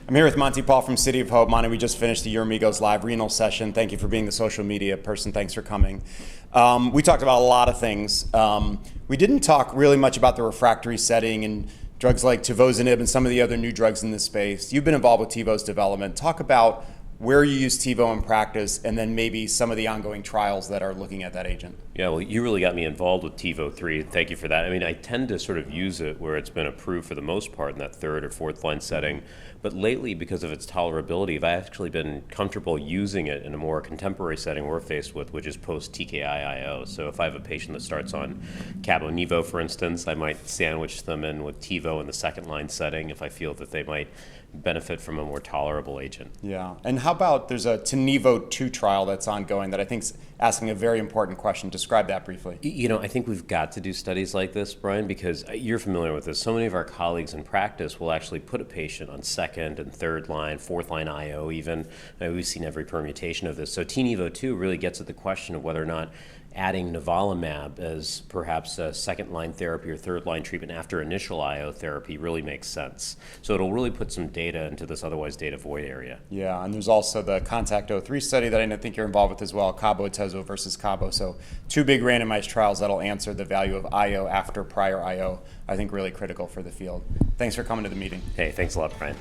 I'm here with Monty Pal from City of Hope. Monty, we just finished the Your Amigos live renal session. Thank you for being the social media person. Thanks for coming. We talked about a lot of things. We didn't talk really much about the refractory setting and drugs like tivozanib and some of the other new drugs in this space. You've been involved with TiVo's development. Talk about where you use TiVo in practice and then maybe some of the ongoing trials that are looking at that agent. Yeah, well, you really got me involved with TiVo-3. Thank you for that. I mean, I tend to sort of use it where it's been approved for the most part in that third or fourth line setting. But lately, because of its tolerability, I've actually been comfortable using it in a more contemporary setting we're faced with, which is post-TKI-IO. So if I have a patient that starts on cabo-nivo, for instance, I might sandwich them in with TiVo in the second line setting if I feel that they might benefit from a more tolerable agent. Yeah, and how about there's a TiNivo-2 trial that's ongoing that I think's asking a very important question. Describe that briefly. You know, I think we've got to do studies like this, Brian, because you're familiar with this. So many of our colleagues in practice will actually put a patient on second and third line, fourth line IO even. We've seen every permutation of this. So TiNivo-2 really gets at the question of whether or not adding nivolumab as perhaps a second line therapy or third line treatment after initial IO therapy really makes sense. So it'll really put some data into this otherwise data void area. Yeah, and there's also the CONTACT-03 study that I think you're involved with as well, cabo-atezo versus cabo. So two big randomized trials that'll answer the value of IO after prior IO, I think really critical for the field. Thanks for coming to the meeting. Hey, thanks a lot, Brian.